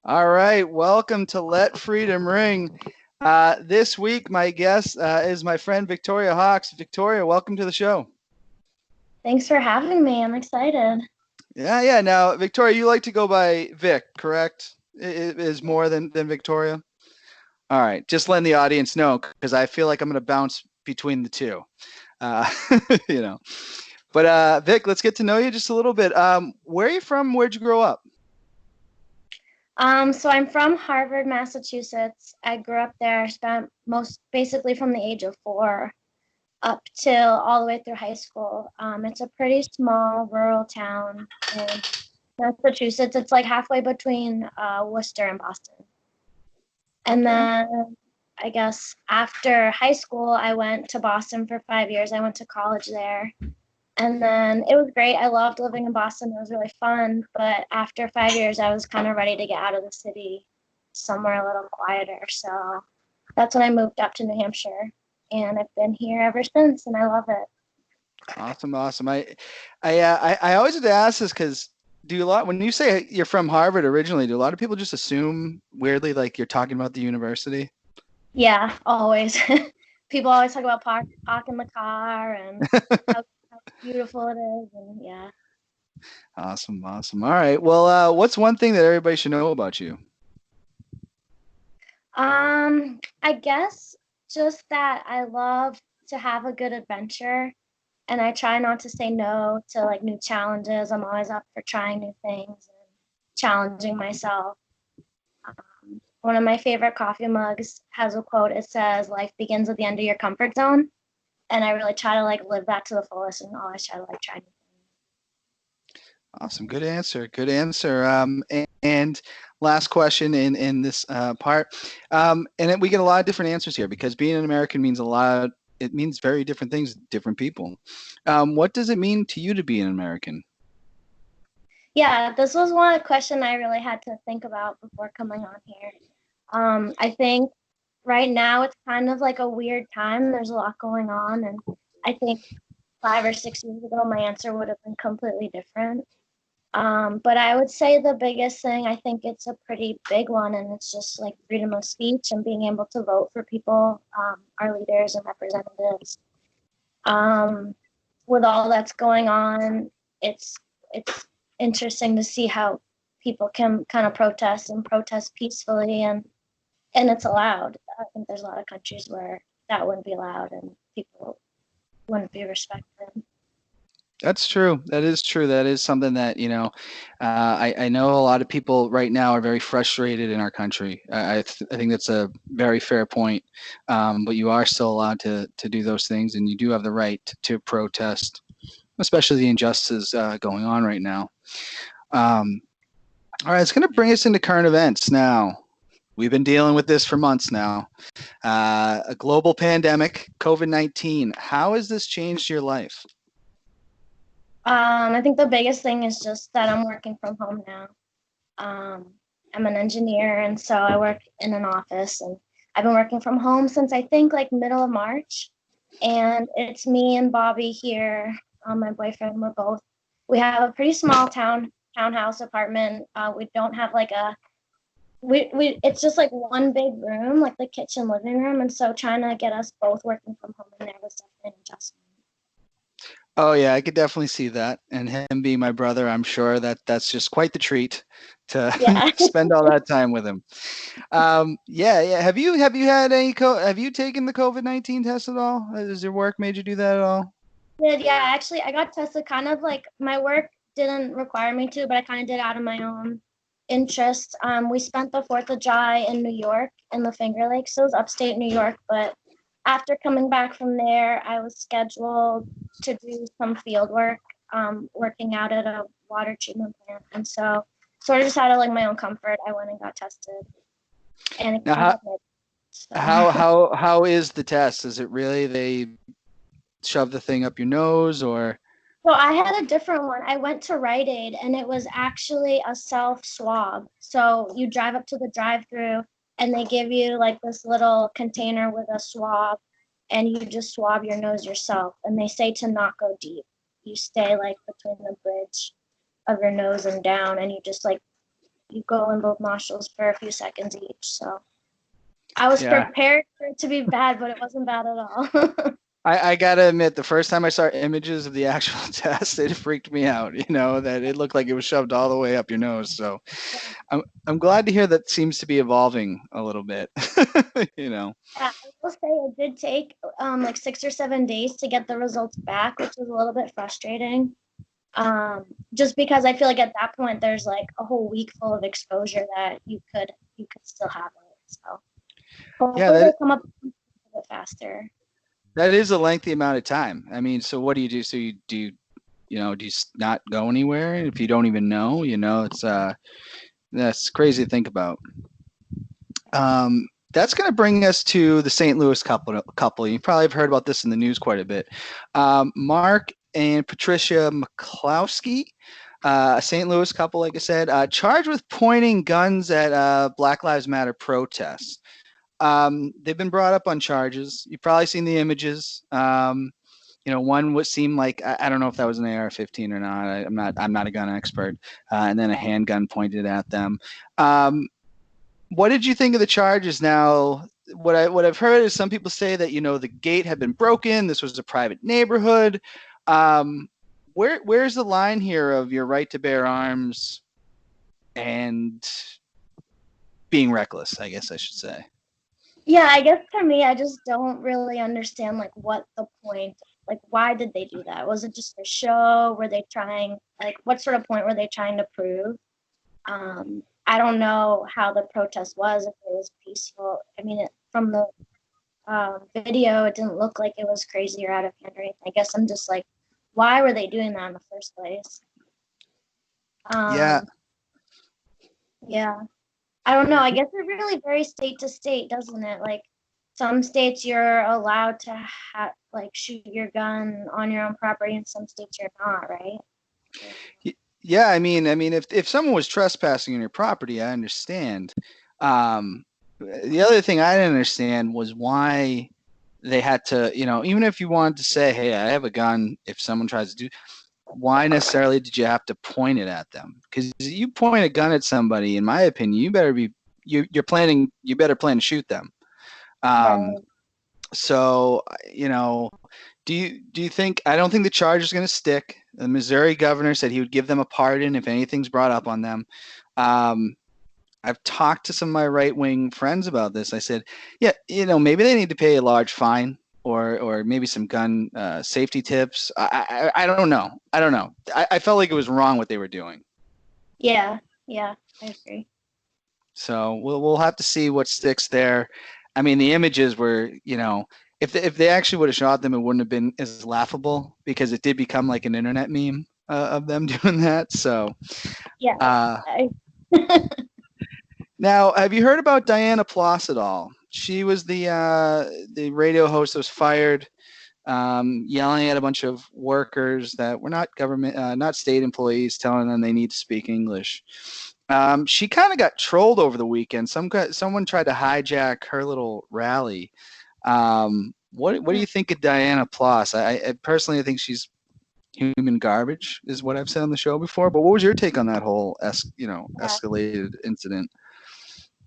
All right, welcome to Let Freedom Ring. This week, my guest is my friend Victoria Hawks. Victoria, welcome to the show. Thanks for having me. I'm excited. Yeah. Now, Victoria, you like to go by Vic, correct? It is more than Victoria. All right, just letting the audience know because I feel like I'm going to bounce between the two. Uh, you know, but Vic, let's get to know you just a little bit. Where are you from? Where'd you grow up? So I'm from Harvard, Massachusetts. I grew up there, spent most basically from the age of 4 up till all the way through high school. It's a pretty small rural town in Massachusetts. It's like halfway between Worcester and Boston. And Okay. then I guess after high school, I went to Boston for 5 years. I went to college there. And then it was great. I loved living in Boston. It was really fun. But after 5 years, I was kind of ready to get out of the city, somewhere a little quieter. So that's when I moved up to New Hampshire. And I've been here ever since, and I love it. Awesome. I always have to ask this because do a lot when you say you're from Harvard originally, do a lot of people just assume weirdly like you're talking about the university? Yeah, always. People always talk about parking the car and how beautiful it is. And yeah. Awesome. All right. Well, what's one thing that everybody should know about you? I guess just that I love to have a good adventure and I try not to say no to like new challenges. I'm always up for trying new things and challenging myself. One of my favorite coffee mugs has a quote. It says, "Life begins at the end of your comfort zone," and I really try to like live that to the fullest and always try to like try new Awesome. Good answer. Good answer. And last question in this part. We get a lot of different answers here because being an American means a lot. It means very different things to different people. What does it mean to you to be an American? Yeah, this was one question I really had to think about before coming on here. I think right now it's kind of like a weird time. There's a lot going on, and I think 5 or 6 years ago my answer would have been completely different. But I would say the biggest thing, I think it's a pretty big one, and it's just like freedom of speech and being able to vote for people, our leaders and representatives. Um, with all that's going on, it's interesting to see how people can kind of protest peacefully, and it's allowed. I think there's a lot of countries where that wouldn't be allowed and people wouldn't be respected. That's true. That is true. That is something that, I know a lot of people right now are very frustrated in our country. I think that's a very fair point. But you are still allowed to do those things, and you do have the right to protest, especially the injustices going on right now. Um, all right, it's going to bring us into current events now. We've been dealing with this for months now. A global pandemic, COVID-19. How has this changed your life? I think the biggest thing is just that I'm working from home now. Um, I'm an engineer, and so I work in an office, and I've been working from home since I think like middle of March. And it's me and Bobby here, my boyfriend. We have a pretty small townhouse apartment. We don't have like a we it's just like one big room, like the kitchen living room, and so trying to get us both working from home in there was definitely an adjustment. Oh yeah, I could definitely see that. And him being my brother, I'm sure that that's just quite the treat to Yeah. spend all that time with him. Yeah. Have you taken the COVID-19 test at all? Has your work made you do that at all? Yeah, actually, I got tested kind of like my work didn't require me to, but I kind of did out of my own interest. We spent the 4th of July in New York in the Finger Lakes. So it was upstate New York. But after coming back from there, I was scheduled to do some field work, working out at a water treatment plant. And so, sort of just out of like my own comfort, I went and got tested, and it Now, came how back negative. So. how is the test? Is it really they shove the thing up your nose or? So I had a different one. I went to Rite Aid and it was actually a self swab. So you drive up to the drive through and they give you like this little container with a swab and you just swab your nose yourself. And they say to not go deep. You stay like between the bridge of your nose and down and you just like you go in both nostrils for a few seconds each. So I was Yeah. prepared for it to be bad, but it wasn't bad at all. I gotta admit, the first time I saw images of the actual test, it freaked me out. That it looked like it was shoved all the way up your nose. So I'm glad to hear that seems to be evolving a little bit. Yeah, I will say it did take like 6 or 7 days to get the results back, which was a little bit frustrating. Just because I feel like at that point there's like a whole week full of exposure that you could still have it. So Yeah, hopefully they come up a bit faster. that is a lengthy amount of time. I mean, so what do you do? So do you not go anywhere if you don't even know? It's that's crazy to think about. That's going to bring us to the St. Louis couple. You probably have heard about this in the news quite a bit. Mark and Patricia McCloskey, a St. Louis couple, like I said, charged with pointing guns at Black Lives Matter protests. They've been brought up on charges. You've probably seen the images. One would seem like I don't know if that was an AR-15 or not. I'm not a gun expert. And then a handgun pointed at them. What did you think of the charges? Now, what I've heard is some people say that the gate had been broken. This was a private neighborhood. Where's the line here of your right to bear arms and being reckless? I guess I should say. Yeah, I guess for me, I just don't really understand like what the point, like why did they do that? Was it just a show? Were they trying, like what sort of point were they trying to prove? I don't know how the protest was, if it was peaceful. I mean, from the video, it didn't look like it was crazy or out of hand or anything. I guess I'm just like, why were they doing that in the first place? Yeah. Yeah. I don't know. I guess it really varies state to state, doesn't it? Like some states you're allowed to shoot your gun on your own property, and some states you're not, right? Yeah, I mean, if someone was trespassing on your property, I understand. The other thing I didn't understand was why they had to, even if you wanted to say, "Hey, I have a gun," if someone tries to do, why necessarily did you have to point it at them? Because you point a gun at somebody, in my opinion, you better plan to shoot them. Um, Right. so do you think? I don't think the charge is going to stick. The Missouri governor said he would give them a pardon if anything's brought up on them. I've talked to some of my right wing friends about this. I said, yeah, maybe they need to pay a large fine or maybe some gun safety tips. I don't know. I don't know. I felt like it was wrong what they were doing. Yeah. Yeah. I agree. So we'll have to see what sticks there. I mean, the images were, if they actually would have shot them, it wouldn't have been as laughable because it did become like an internet meme of them doing that. So Yeah. I, now, have you heard about Dina Ploss at all? She was the radio host that was fired, yelling at a bunch of workers that were not government, not state employees, telling them they need to speak English. She kind of got trolled over the weekend. Someone tried to hijack her little rally. What do you think of Dina Ploss? I personally think she's human garbage, is what I've said on the show before. But what was your take on that whole yeah. escalated incident?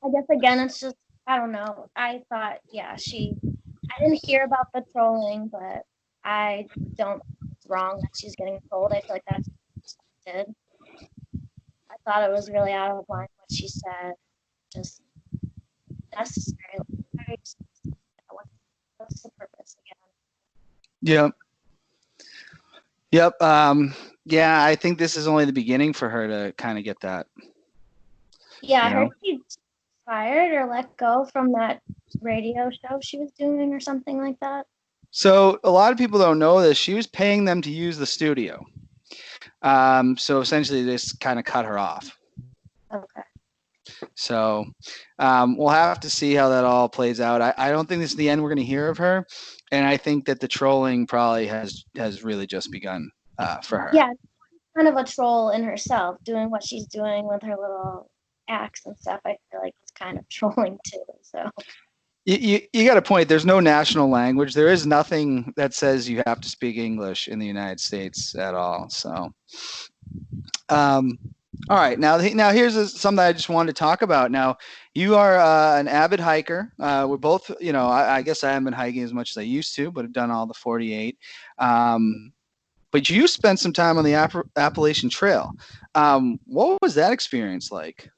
I guess again, it's just I don't know. I thought, yeah, I didn't hear about the trolling, but I don't think it's wrong that she's getting trolled. I feel like that's expected. I thought it was really out of line what she said. Just necessary. What's the purpose again? Yep. Yep. Yeah, I think this is only the beginning for her to kind of get that. Yeah, I heard she fired or let go from that radio show she was doing or something like that. So a lot of people don't know this. She was paying them to use the studio. So essentially, this kind of cut her off. Okay. So we'll have to see how that all plays out. I don't think this is the end we're going to hear of her, and I think that the trolling probably has really just begun for her. Yeah, kind of a troll in herself, doing what she's doing with her little acts and stuff. I feel like it's kind of trolling too. So You got a point. There's no national language. There is nothing that says you have to speak English in the United States at all. So, All right, now here's something I just wanted to talk about. Now, you are an avid hiker. We're both, I guess I haven't been hiking as much as I used to, but I've done all the 48. But you spent some time on the Appalachian Trail. What was that experience like?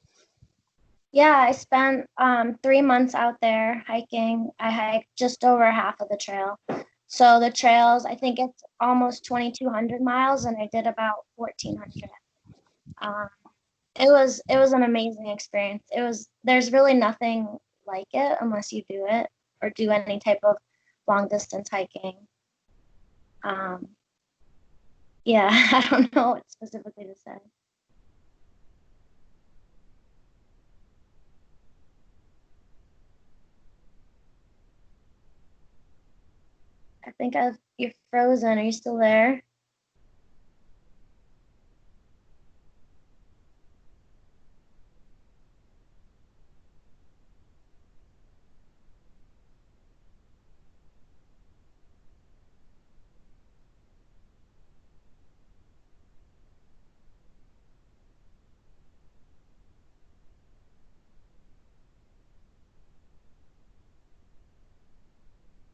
Yeah, I spent 3 months out there hiking. I hiked just over half of the trail. So the trails, I think it's almost 2,200 miles, and I did about 1,400. Um, it was an amazing experience. There's really nothing like it unless you do it or do any type of long distance hiking. Um, yeah, I don't know what specifically to say. I think you're frozen. Are you still there?